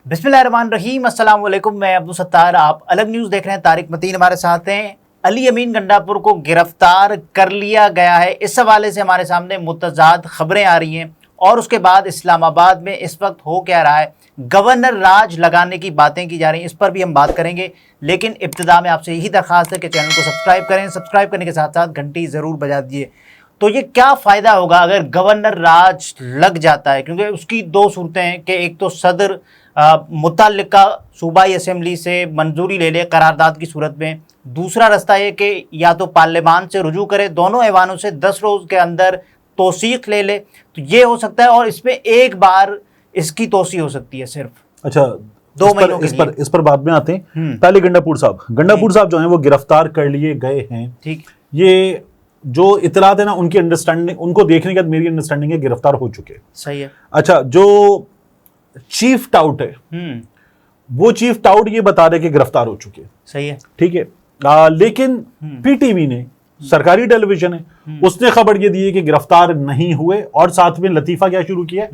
बिस्मिल्लाहिर्रहमानिर्रहीम, अस्सलाम वालेकुम। मैं अब्दुल सत्तार, आप अलग न्यूज़ देख रहे हैं। तारिक मतीन हमारे साथ हैं। अली अमीन गंडापुर को गिरफ्तार कर लिया गया है, इस हवाले से हमारे सामने मुतज़ाद खबरें आ रही हैं। और उसके बाद इस्लामाबाद में इस वक्त हो क्या रहा है, गवर्नर राज लगाने की बातें की जा रही हैं, इस पर भी हम बात करेंगे। लेकिन इब्तिदा में आपसे यही दरख्वास्त है कि चैनल को सब्सक्राइब करें, सब्सक्राइब करने के साथ साथ घंटी ज़रूर बजा दीजिए। तो ये क्या फ़ायदा होगा अगर गवर्नर राज लग जाता है, क्योंकि उसकी दो सूरतें हैं कि एक तो सदर मुतल्लिका सूबाई असेंबली से मंजूरी ले ले करारदाद की सूरत में, दूसरा रास्ता ये कि या तो पार्लियामान से रुजू करे, दोनों ऐवानों से 10 रोज़ के अंदर तौसीक ले ले, तो ये हो सकता है। और इसमें एक बार इसकी तौसी हो सकती है सिर्फ। अच्छा, 2 महीनों के लिए। इस पर बाद में आते हैं। पहले गंडापुर साहब जो हैं वो गिरफ्तार कर लिए गए हैं। ठीक, ये जो इतलात है ना, उनकी अंडरस्टैंडिंग, उनको देखने के बाद मेरी अंडरस्टैंडिंग है गिरफ्तार हो चुके। सही है। अच्छा, जो चीफ टाउट है वो चीफ टाउट ये बता रहे कि गिरफ्तार हो चुके। सही है। ठीक है। लेकिन पीटीवी ने, सरकारी टेलीविजन है, उसने खबर ये दी है कि गिरफ्तार नहीं हुए, और साथ में लतीफा क्या शुरू किया,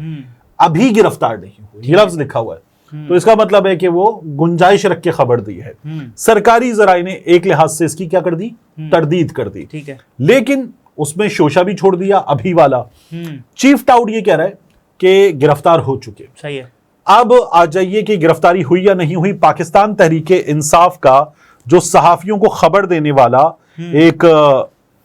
अभी गिरफ्तार नहीं हुए, ये लफ्ज लिखा हुआ है। तो इसका मतलब है कि वो गुंजाइश रख के खबर दी है। सरकारी जराए ने एक लिहाज से इसकी क्या कर दी, तरदीद कर दी। ठीक है। लेकिन उसमें शोशा भी छोड़ दिया अभी वाला। चीफ टाउट ये कह रहा है कि गिरफ्तार हो चुके। सही है। अब आ जाइए कि गिरफ्तारी हुई या नहीं हुई। पाकिस्तान तहरीके इंसाफ का जो सहाफियों को खबर देने वाला एक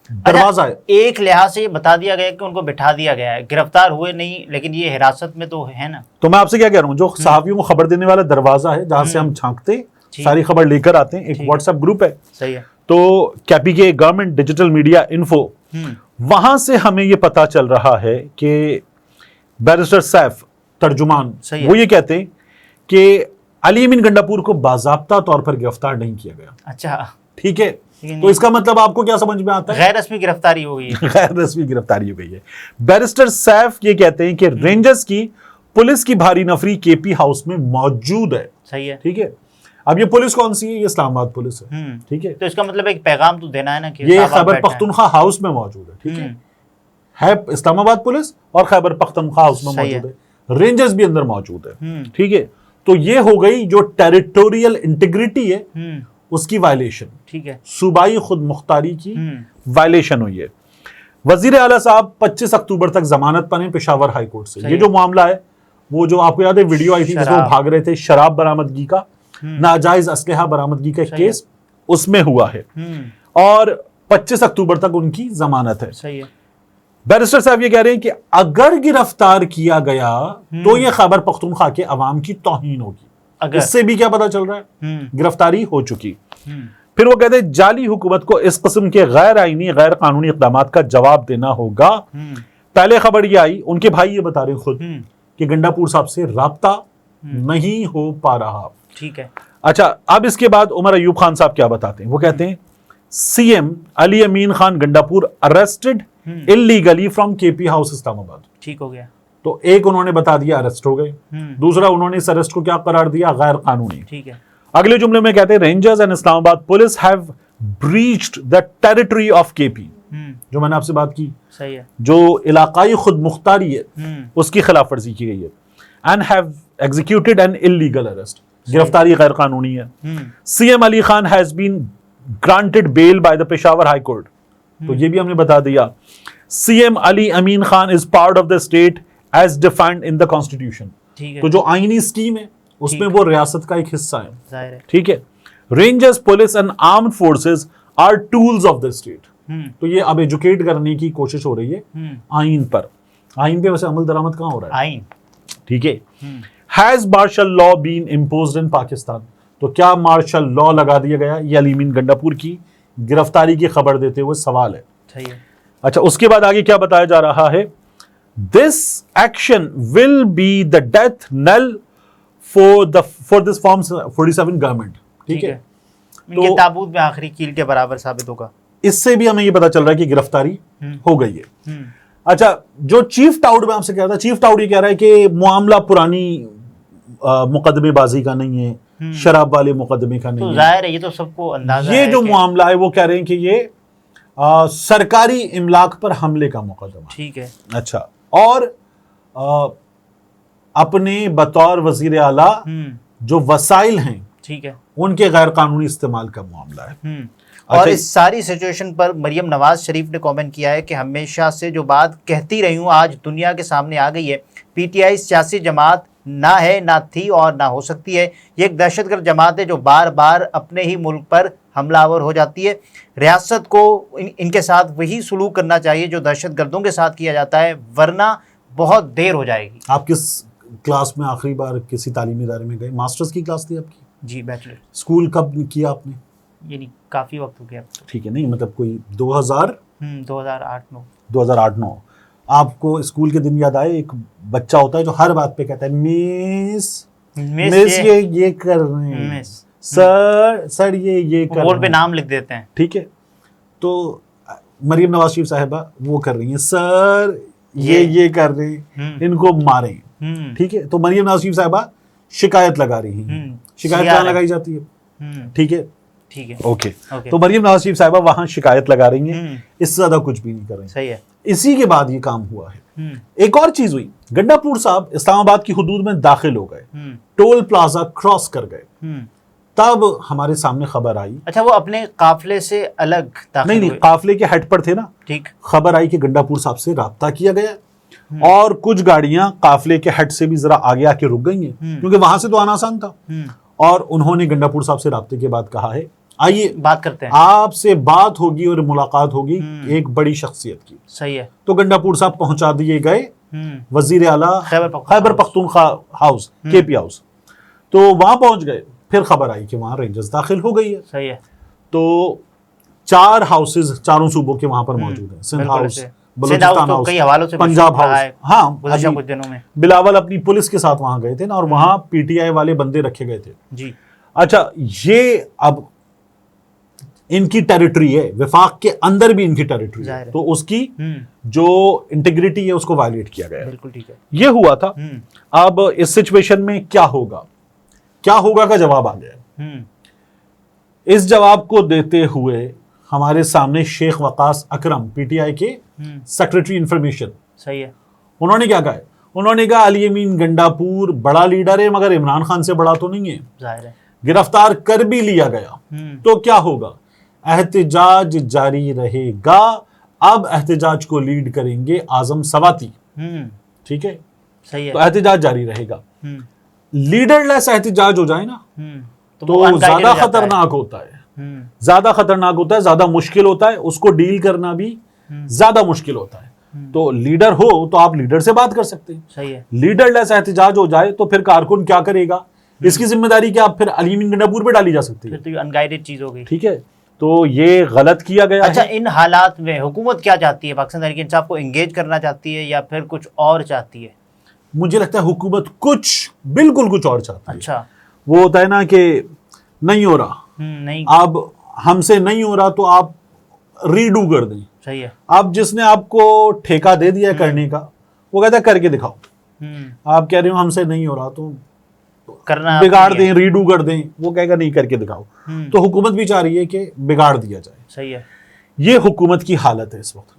दरवाजा है, एक लिहाज से ये बता दिया गया कि उनको बिठा दिया गया है, गिरफ्तार हुए नहीं, लेकिन ये हिरासत में तो है ना। तो मैं आपसे क्या कह रहा हूं, जो सहाफियों को खबर देने वाला दरवाजा है, जहां से हम झांकते सारी खबर लेकर आते हैं, एक व्हाट्सएप ग्रुप है। सही है। तो कैपी के गवर्नमेंट डिजिटल मीडिया इन्फो, वहां से हमें यह पता चल रहा है कि बैरिस्टर सैफ तर्जुमान वो ये कहते हैं कि अली अमीन गंडापुर को बाज़ाब्ता तौर पर गिरफ्तार नहीं किया गया। अच्छा, ठीक है। तो इसका मतलब आपको क्या समझ में आता है? गैर रस्मी गिरफ्तारी हो गई है। गैर रस्मी गिरफ्तारी हो गई है। बैरिस्टर सैफ ये कहते हैं कि रेंजर्स की पुलिस की भारी नफरी केपी हाउस में मौजूद है। सही है। ठीक है। अब ये पुलिस कौन सी है? ये इस्लामाबाद पुलिस है। ठीक है। तो इसका मतलब एक पैगाम तो देना है ना कि ये खैबर पख्तूनख्वा हाउस में मौजूद है। ठीक है इस्लामाबाद पुलिस और खैबर पख्तूनख्वा हाउस में मौजूद है। रेंजर्स भी अंदर मौजूद है। ठीक है। तो ये हो गई जो टेरिटोरियल इंटीग्रिटी है उसकी वायलेशन। ठीक है। सूबाई खुद मुख्तारी की वायलेशन हुई है। वजीर आला साहब 25 अक्टूबर तक जमानत पर हैं पेशावर हाई कोर्ट से। ये जो मामला है, वो जो आपको याद है वीडियो आई थी जिसमें वो भाग रहे थे, शराब बरामदगी का, नाजायज असलहा बरामदगी का केस उसमें हुआ है, और 25 अक्टूबर तक उनकी जमानत है। सही है। बैरिस्टर साहब ये कह रहे हैं कि अगर गिरफ्तार किया गया तो ये खैबर पख्तूनख्वा के अवाम की तौहीन होगी। इससे भी क्या पता चल रहा है, गिरफ्तारी हो चुकी। फिर वो कहते हैं जाली हुकूमत को इस किस्म के गैर आईनी गैर कानूनी इक़दाम का जवाब देना होगा। पहले खबर ये आई, उनके भाई ये बता रहे खुद कि गंडापुर साहब से राब्ता नहीं हो पा रहा। ठीक है। अच्छा, अब इसके बाद उमर अयूब खान साहब क्या बताते हैं? वो कहते हैं CM Ali Amin Khan Gandapur arrested illegally from KP house Islamabad. ठीक हो गया। तो एक उन्होंने बता दिया अरेस्ट हो गए, दूसरा उन्होंने इस अरेस्ट को क्या करार दिया, गैर कानूनी। ठीक है। अगले जुमले में कहते हैं rangers and Islamabad police have breached the territory of KP. जो मैंने आपसे बात की, सही है, जो इलाकाई खुद मुख्तारी है उसकी खिलाफ वर्जी की गई है, and have executed an illegal arrest. गिरफ्तारी गैर कानूनी है। CM Ali Khan has been granted bail by the Peshawar high court. तो ये भी हमने बता दिया। CM Ali Amin Khan is part of the state as defined in the constitution. तो जो आईनी स्कीम है उसमें वो रियासत का एक हिस्सा है। ठीक है। Rangers police and armed forces are tools of the state. तो ये अब एजुकेट करने की कोशिश हो रही है आइन पर। आइन पे वैसे अमल दरामद कहां हो रहा है? आइन। ठीक है। Has martial law been imposed in Pakistan? तो क्या मार्शल लॉ लगा दिया गया? ये अली अमीन गंडापुर की गिरफ्तारी की खबर देते हुए सवाल है। सही है। अच्छा, उसके बाद आगे क्या बताया जा रहा है? This action will be the death nail for this form 47 government. ठीक है। इनके ताबूत में आखिरी कील के बराबर साबित होगा। इससे भी हमें ये पता चल रहा है कि गिरफ्तारी हो गई है। अच्छा, जो चीफ टाउड में आपसे कह रहा था, चीफ टाउड ये कह रहा है कि मामला पुरानी मुकदमेबाजी का नहीं है, शराब वाले मुकदमे का नहीं तो है। जाहिर है ये तो सबको अंदाजा ये है जो मामला है वो कह रहे हैं कि ये सरकारी इमलाक पर हमले का मुकदमा। ठीक है। अच्छा, और अपने बतौर वजीर आला जो वसाइल हैं, ठीक है, उनके गैर कानूनी इस्तेमाल का मामला है। और इस सारी सिचुएशन पर मरियम नवाज शरीफ ने कमेंट किया है कि हमेशा से जो बात कहती रही हूँ आज दुनिया के सामने आ गई है। पीटीआई सियासी जमात ना है, ना थी और ना हो सकती है। ये एक दहशतगर्द जमात है जो बार बार अपने ही मुल्क पर हमलावर हो जाती है। रियासत को इनके साथ वही सलूक करना चाहिए जो दहशतगर्दों के साथ किया जाता है, वरना बहुत देर हो जाएगी। आप किस क्लास में आखिरी बार किसी तालीमी इदारे में गए? मास्टर्स की क्लास थी आपकी? जी, बैचलर। स्कूल कब किया आपने? ये नहीं, काफ़ी वक्त हो गया। ठीक है, नहीं मतलब कोई 2008-9 2008-9। आपको स्कूल के दिन याद आए? एक बच्चा होता है जो हर बात पे कहता है मिस ये कर रहे हैं, सर ये कर बोर्ड पे नाम लिख देते हैं। ठीक है, तो मरियम नवाज शरीफ साहिबा वो कर रही हैं, सर ये कर रहे हैं, इनको मारें। ठीक है, तो मरियम नवाज शरीफ साहिबा शिकायत लगा रही हैं। शिकायत कहाँ लगाई जाती है? ठीक है, ठीक है, ओके। तो मरियम नवाज शरीफ साहिबा वहां शिकायत लगा रही हैं, इससे ज्यादा कुछ भी नहीं कर रही। सही है। इसी के बाद ये काम हुआ है। एक और चीज हुई, गंडापुर साहब इस्लामाबाद की हुदूद में दाखिल हो गए, टोल प्लाजा क्रॉस कर गए, तब हमारे सामने खबर आई। अच्छा, वो अपने काफिले से अलग दाखिल नहीं, काफिले के हेड पर थे ना। ठीक। खबर आई कि गंडापुर साहब से राब्ता किया गया और कुछ गाड़ियां काफिले के हेड से भी जरा आगे आके रुक गई हैं, क्योंकि वहां से तो आना आसान था। और उन्होंने गंडापुर साहब से राब्ते के बाद कहा है, आइए बात करते हैं, आपसे बात होगी और मुलाकात होगी एक बड़ी शख्सियत की। सही है। तो गंडापुर साहब पहुंचा दिए गए वजीर आला Khyber Pakhtunkhwa house, KP house. तो वहां पहुंच गए, फिर खबर आई कि वहां रेंजर्स दाखिल हो गई है। सही है। तो 4 हाउसेज चारों सूबों के वहां पर मौजूद हैं। सिंध हाउस, बलूचिस्तान हाउस, कई हवालों से पंजाब हाउस। हाँ, कुछ दिनों में बिलावल अपनी पुलिस के साथ वहां गए थे ना, और वहां पीटीआई वाले बंदे रखे गए थे जी। अच्छा, ये अब इनकी टेरिटरी है, विफाक के अंदर भी इनकी टेरिटरी है, तो उसकी जो इंटीग्रिटी है उसको वायलेट किया गया। बिल्कुल ठीक है, ये हुआ था। अब इस सिचुएशन में क्या होगा का जवाब आ गया। इस जवाब को देते हुए हमारे सामने शेख वकास अकरम, पीटीआई के सेक्रेटरी इंफॉर्मेशन, सही है, उन्होंने क्या कहा? उन्होंने कहा अली अमीन गंडापुर बड़ा लीडर है, मगर इमरान खान से बड़ा तो नहीं है। जाहिर है। गिरफ्तार कर भी लिया गया तो क्या होगा? एहतिजाज जारी रहेगा। अब एहतिजाज को लीड करेंगे आजम सवाती। ठीक है, सही है। तो एहतिजाज जारी रहेगा। लीडरलेस एहतिजाज हो जाए ना, तो ज्यादा खतरनाक होता है, ज्यादा मुश्किल होता है, उसको डील करना भी ज्यादा मुश्किल होता है। तो लीडर हो तो आप लीडर से बात कर सकते हैं। सही है। लीडरलेस एहतिजाज हो जाए तो फिर कारकुन क्या करेगा? इसकी जिम्मेदारी क्या फिर अली अमीन गंडापुर पे डाली जा सकती है? फिर तो अनगाइडेड चीज हो गई। ठीक है, तो ये गलत किया गया। अच्छा, इन हालात में हुकूमत क्या चाहती है? पाकिस्तान तहरीक इंसाफ को एंगेज करना चाहती है या फिर कुछ और चाहती है? मुझे लगता है हुकूमत बिल्कुल कुछ और चाहती है। अच्छा, वो होता है ना कि नहीं हो रहा, नहीं, अब हमसे नहीं हो रहा तो आप रीडू कर दें। सही है। अब जिसने आपको ठेका दे दिया करने का, वो कहता है करके दिखाओ। आप कह रहे हो हमसे नहीं हो रहा तो करना, बिगाड़ दें, रीडू कर दें, वो कहेगा नहीं करके दिखाओ। तो हुकूमत भी चाह रही है कि बिगाड़ दिया जाए। सही है। ये हुकूमत की हालत है इस वक्त,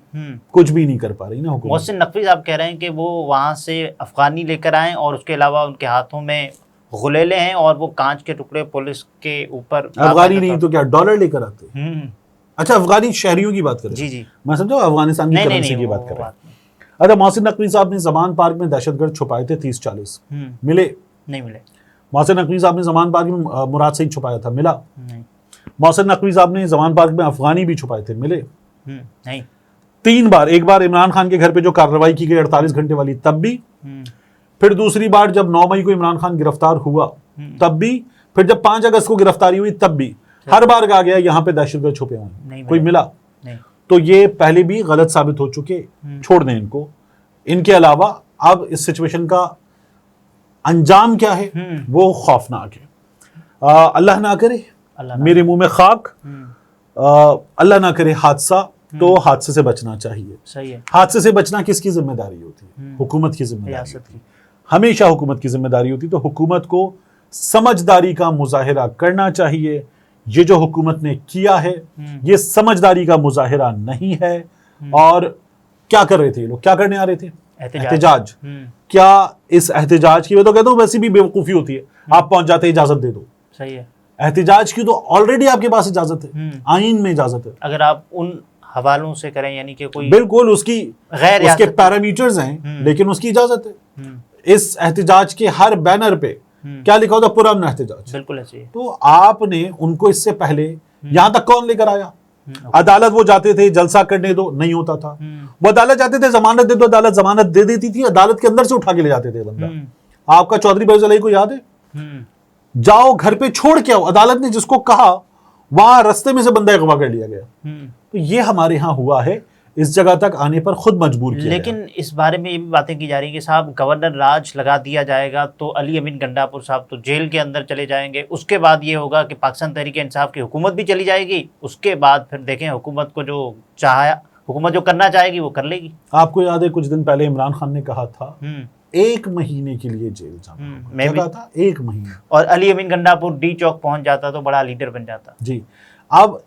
कुछ भी नहीं कर पा रही ना हुकूमत। मोहसिन नकवी साहब कह रहे हैं कि वो वहां से अफगानी लेकर आए और उसके अलावा उनके हाथों में गुलेले हैं और वो कांच के टुकड़े पुलिस के ऊपर। अफगानी नहीं तो क्या डॉलर लेकर आते? अच्छा, अफगानी शहरियों की बात करें। जी जी, मैं समझा अफगानिस्तान की करेंसी की बात कर रहा हूं। अच्छा, मोहसिन नकवी साहब ने जमान पार्क में दहशतगर्द छुपाए थे 30-40, मिले नहीं? मिले। मोहसिन नकवी साहब ने जमान पार्क में मुराद सईद छुपाया था, मिला नहीं? मोहसिन नकवी साहब ने जमान पार्क में अफगानी भी छुपाए थे, मिले नहीं? 3 बार, एक बार इमरान खान के घर पे जो कार्रवाई की गई 48 घंटे वाली, तब भी। फिर दूसरी बार जब 9 मई को इमरान खान गिरफ्तार हुआ तब भी। फिर जब 5 अगस्त को गिरफ्तारी हुई तब भी। हर बार कहा गया यहाँ पे दहशतगर्द छुपे हुए, कोई मिला नहीं। तो ये पहले भी गलत साबित हो चुके, छोड़ दें इनको। इनके अलावा अब इस सिचुएशन का अंजाम क्या है वो खौफनाक है। अल्लाह ना करे, मेरे मुंह में खाक, अल्लाह ना करे हादसा, तो हादसे से बचना चाहिए। सही है। हादसे से बचना किसकी जिम्मेदारी होती है? हुकूमत की जिम्मेदारी होती है, हमेशा हुकूमत की जिम्मेदारी होती है। तो हुकूमत को समझदारी का मुजाहिरा करना चाहिए। ये जो हुकूमत ने किया है ये समझदारी का मुजाहिरा नहीं है। और क्या कर रहे थे ये लोग? क्या करने आ रहे थे? एहतजाज, क्या इस एहतजाज की, मैं तो कहता हूँ वैसे भी बेवकूफ़ी होती है, आप पहुंच जाते हैं इजाज़त दे दो। सही है। एहतजाज की तो ऑलरेडी आपके पास इजाज़त है, आईन में इजाज़त है। अगर आप उन हवालों से करें, यानी कि कोई बिल्कुल उसकी गैर उसके पैरामीटर्स हैं, लेकिन उसकी इजाज़त है। इस एहतजाज के हर बैनर पे क्या लिखा होता, पुरअमन एहतजाज। बिल्कुल ऐसे ही। तो आपने उनको इससे पहले यहां तक कौन लेकर आया? अदालत वो जाते थे, जलसा करने दो, नहीं होता था। वो अदालत जाते थे, जमानत दे दो, अदालत जमानत दे देती थी, अदालत के अंदर से उठा के ले जाते थे बंदा। आपका चौधरी फैजल को याद है? जाओ घर पे छोड़ के आओ, अदालत ने जिसको कहा वहां रास्ते में से बंदा अगवा कर लिया गया। तो ये हमारे यहाँ हुआ है, इस जगह तक आने पर खुद मजबूर किया। लेकिन इस बारे में ये भी बातें की जा रही है कि साहब गवर्नर राज लगा दिया जाएगा तो अली अमीन गंडापुर साहब तो जेल के अंदर चले जाएंगे। उसके बाद ये होगा कि पाकिस्तान तहरीक इंसाफ की हुकूमत भी चली जाएगी। उसके बाद फिर देखें हुकूमत को जो हुकूमत जो करना चाहेगी वो कर लेगी। आपको याद है कुछ दिन पहले इमरान खान ने कहा था 1 महीने के लिए जेल जाना, मैं भी था 1 महीने, और अली अमीन गंडापुर डी चौक पहुंच जाता तो बड़ा लीडर बन जाता जी। अब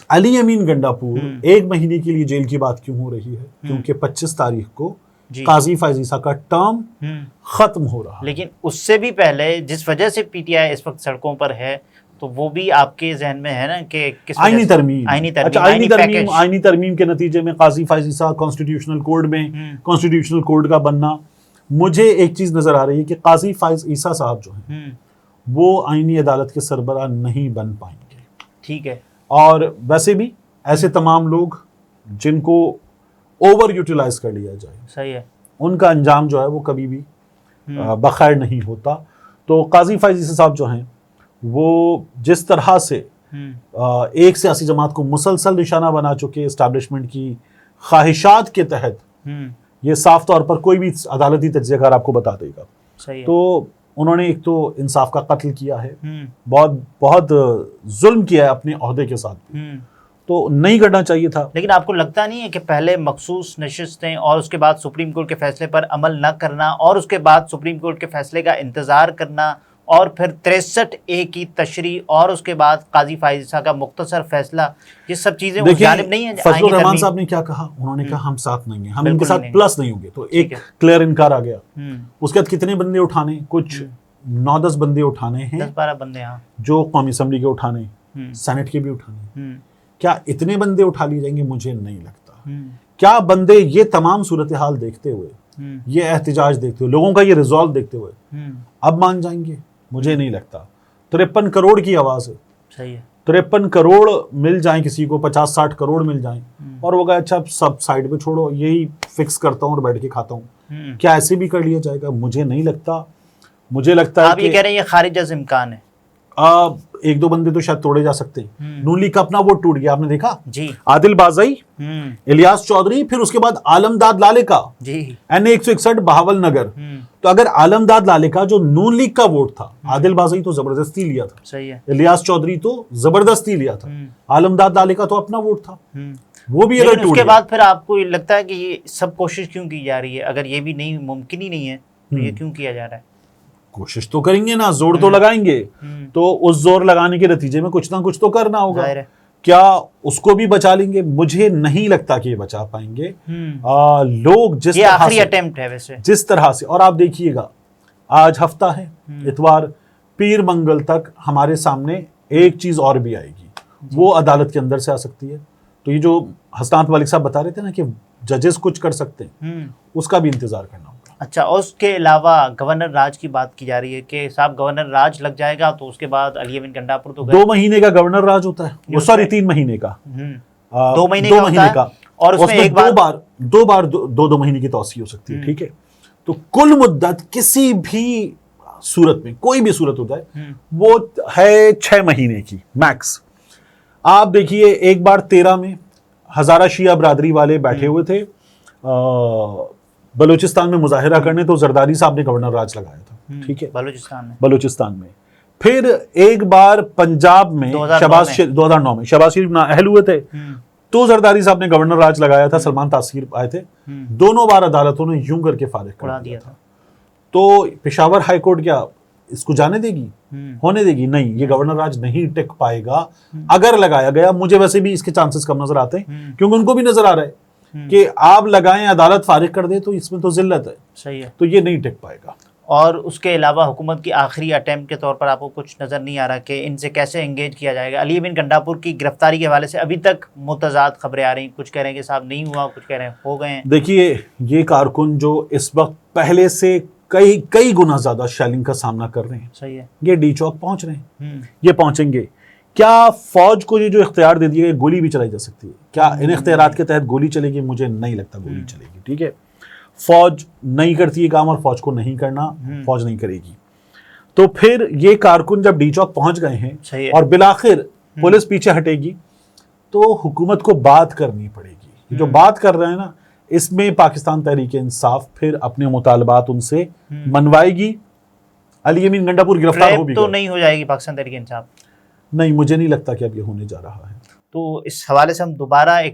अली अमीन गंडापुर 1 महीने के लिए जेल की बात क्यों हो रही है? क्योंकि 25 तारीख को काजी फैज ईसा का टर्म खत्म हो रहा है। लेकिन उससे भी पहले जिस वजह से पीटीआई इस वक्त सड़कों पर है, तो वो भी आपके जहन में है ना कि किस आईनी तरमीम। अच्छा, आईनी तरमीम के नतीजे में काजी फैज ईसा कॉन्स्टिट्यूशनल कोड में कॉन्स्टिट्यूशनल कोड का बनना। मुझे एक चीज नजर आ रही है कि काजी फैज ईसा साहब जो हैं वो आईनी अदालत के सरबराह नहीं बन पाएंगे। ठीक है। और वैसे भी ऐसे तमाम लोग जिनको ओवर यूटिलाइज कर लिया जाए, सही है, उनका अंजाम जो है वो कभी भी बखैर नहीं होता। तो काजी फैज ईसा साहब जो हैं वो जिस तरह से एक सियासी जमात को मुसलसल निशाना बना चुके, एस्टैब्लिशमेंट की ख्वाहिशात के तहत, ये साफ तौर पर कोई भी अदालती तज्ज़ियाकार आपको बता देगा। सही है। तो उन्होंने एक तो इंसाफ का कत्ल किया है, बहुत बहुत जुल्म किया है अपने ओहदे के साथ, तो नहीं करना चाहिए था। लेकिन आपको लगता नहीं है कि पहले मखसूस नशिस्तें और उसके बाद सुप्रीम कोर्ट के फैसले पर अमल न करना और उसके बाद सुप्रीम कोर्ट के फैसले का इंतज़ार करना और फिर 63A की तशरी और उसके बाद काजी फैज ईसा का मुख्तसर फैसला, ये सब चीज़ें उस जानिब नहीं है? फजलुर रहमान साहब ने क्या कहा? उन्होंने कहा हम साथ नहीं हैं, हम इनके साथ प्लस नहीं होंगे। तो एक क्लियर इनकार आ गया। उसके बाद कितने बंदे उठाने? कुछ 9-10 बंदे उठाने हैं, 10-12 बंदे, हाँ, जो कौमी असम्बली के उठाने, सेनेट के भी उठाने। क्या इतने बंदे उठा लिए जाएंगे? मुझे नहीं लगता। क्या बंदे ये तमाम सूरत हाल देखते हुए, ये एहतजाज देखते हुए, लोगों का ये रिजॉल्व देखते हुए अब मान जाएंगे? मुझे नहीं लगता। 53 करोड़ की आवाज है। सही है। 53 करोड़ मिल जाए किसी को, 50-60 करोड़ मिल जाए और वो कहे अच्छा सब साइड पे छोड़ो, यही फिक्स करता हूँ और बैठ के खाता हूँ, क्या ऐसे भी कर लिया जाएगा? मुझे नहीं लगता। मुझे लगता है आप ये कह रहे हैं ये खारिज अज़ इम्कान है। 1-2 बंदे तो शायद तोड़े जा सकते हैं। नून लीग का अपना वोट टूट गया, आपने देखा जी। आदिल बाज़ई, इलियास चौधरी, फिर उसके बाद आलमदाद लाले का जी, NA 161 बहावल नगर। तो अगर आलमदाद लाले का जो नून लीग का वोट था, आदिल बाज़ई तो जबरदस्ती लिया था, सही है, इलियास चौधरी तो जबरदस्ती लिया था, आलमदाद लाले का तो अपना वोट था, वो भी अगर उसके बाद फिर आपको लगता है कि ये सब कोशिश क्यों की जा रही है? अगर ये भी नहीं मुमकिन ही नहीं है तो ये क्यों किया जा रहा है? कोशिश तो करेंगे ना, जोर तो लगाएंगे, तो उस जोर लगाने के नतीजे में कुछ ना कुछ तो करना होगा। क्या उसको भी बचा लेंगे? मुझे नहीं लगता कि ये बचा पाएंगे। लोग जिस ये तरह आखिरी से, अटेम्प्ट है वैसे, जिस तरह से, और आप देखिएगा आज हफ्ता है, इतवार पीर मंगल तक हमारे सामने एक चीज और भी आएगी, वो अदालत के अंदर से आ सकती है। तो ये जो हसनात मलिक साहब बता रहे थे ना कि जजेस कुछ कर सकते हैं, उसका भी इंतजार करना होगा। अच्छा, और उसके अलावा गवर्नर राज की बात की जा रही है कि साहब गवर्नर राज लग जाएगा तो उसके बाद अली अमीन गंडापुर तो 2 महीने का गवर्नर राज होता है, सॉरी 3 महीने का, 2 महीने का, और उसमें एक बार दो बार 2 महीने की तौसी हो सकती है। ठीक है, तो कुल मुद्दत किसी भी सूरत में, कोई भी सूरत हो जाए, वो है 6 महीने की मैक्स। आप देखिए एक बार 13 में हजारा शिया बरादरी वाले बैठे हुए थे बलूचिस्तान में मुजाहिरा करने, तो जरदारी साहब ने गवर्नर राज लगाया था। ठीक है, बलूचिस्तान में। फिर एक बार पंजाब में 2009 में शहबाज शरीफ नाअहल हुए थे, तो जरदारी साहब ने गवर्नर राज लगाया था, सलमान तासीर आए थे, दोनों बार अदालतों ने यूं करके फारिग कर दिया था। तो पेशावर हाई कोर्ट क्या इसको जाने देगी? होने देगी? नहीं, ये गवर्नर राज नहीं टिक पाएगा अगर लगाया गया। मुझे वैसे भी इसके चांसेस कम नजर आते हैं, क्योंकि उनको भी नजर आ रहा है कि आप लगाएं अदालत फारिग कर दे, तो इसमें तो जिल्लत है। सही है। तो ये नहीं टिक पाएगा। और उसके अलावा हुकूमत की आखिरी अटेम्प्ट के तौर पर आपको कुछ नज़र नहीं आ रहा कि इनसे कैसे एंगेज किया जाएगा? अली अमीन गंडापुर की गिरफ्तारी के हवाले से अभी तक मुतज़ाद खबरें आ रही, कुछ कह रहे हैं कि साहब नहीं हुआ, कुछ कह रहे हैं हो गए हैं। देखिए, ये कारकुन जो इस वक्त पहले से कई गुना ज्यादा शेलिंग का सामना कर रहे हैं, सही है, ये डी चौक पहुंच रहे हैं, ये पहुंचेंगे। क्या फौज को ये जो इख्तियार दे दिया, गोली भी चलाई जा सकती है? क्या इन इख्तियारात के तहत गोली चलेगी? मुझे नहीं लगता गोली चलेगी। ठीक है, फौज नहीं करती है काम, और फौज को नहीं करना, फौज नहीं करेगी। तो फिर ये कारकुन जब डी चौक पहुंच गए हैं और बिलाखिर पुलिस पीछे हटेगी, तो हुकूमत को बात करनी पड़ेगी। जो बात कर रहे हैं ना, इसमें पाकिस्तान तहरीक इंसाफ फिर अपने मुतालबात उनसे मनवाएगी। अली अमीन गंडापुर गिरफ्तार हो भी तो नहीं हो जाएगी पाकिस्तान तहरीक इंसाफ? नहीं, मुझे नहीं लगता कि अब ये होने जा रहा है। तो इस हवाले से हम दोबारा एक